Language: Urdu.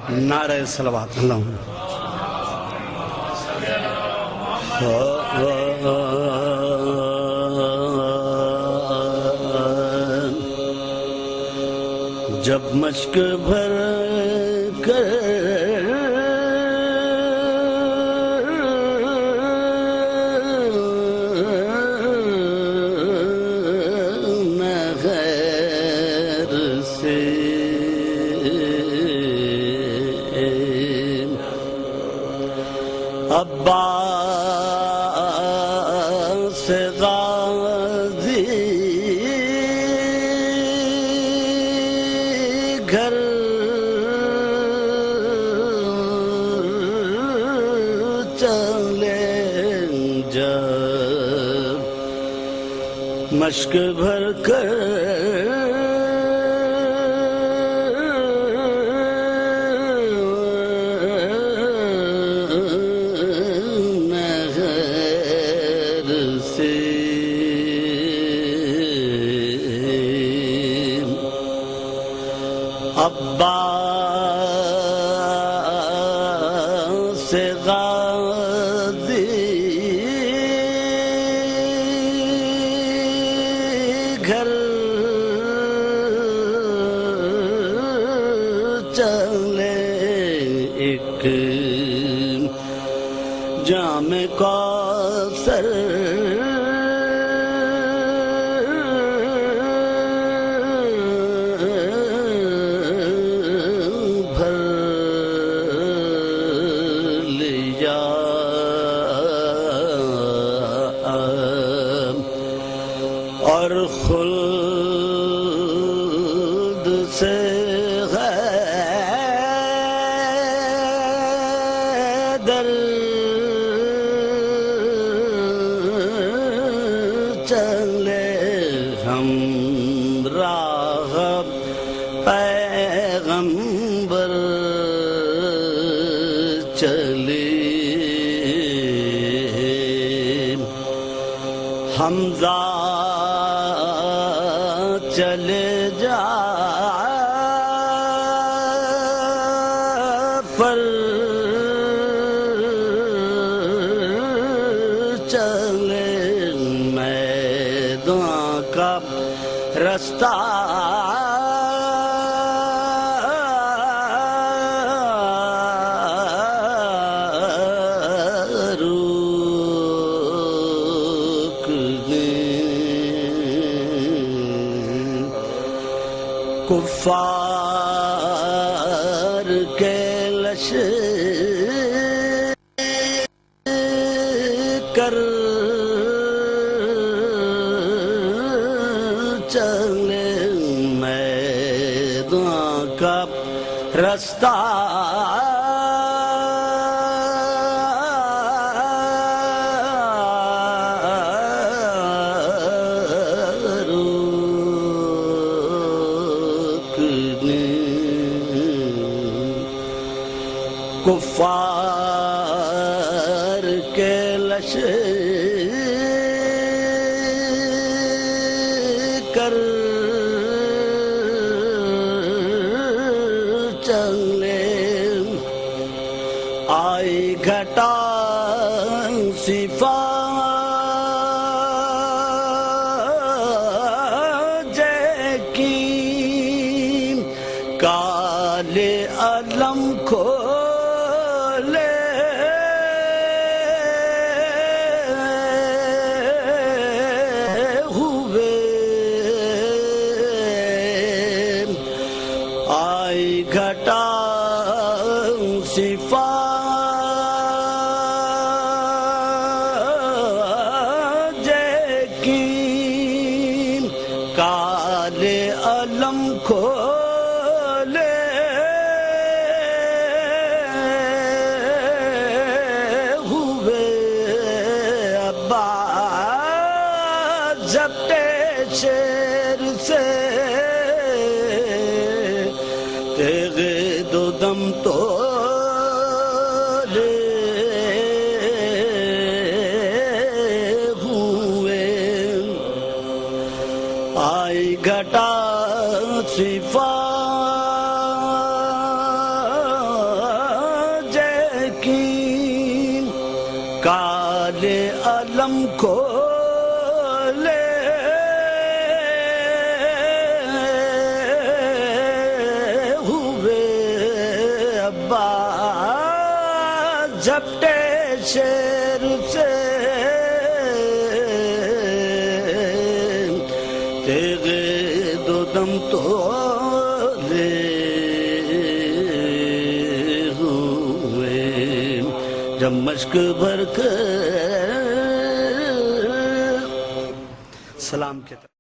نعرہ صلوات اللہ جب مشک بھر کر میں غیر سے عباس غازی گھر چلے جب مشک بھر کر عباس غازی گھر چلے ایک جام کوثر اور خلد سے حیدر چلے ہم راہ پیغمبر چلے حمزہ چلے جعفر چلے میدان کا رستہ کفار کے لشکر چلے میدان کا رستہ کفار کے لشکر چلے آئی گھٹا صفات کی کالے علم کو گھٹا صفات کی کالے علم کھولے ہوئے عباس جبتے شیر سے تیغے دو دم تولے ہوئے آئی گھٹا صفات جھپٹے شیر سے تیغ دو دم تولے ہوئے جب مشک بھر کر سلام کے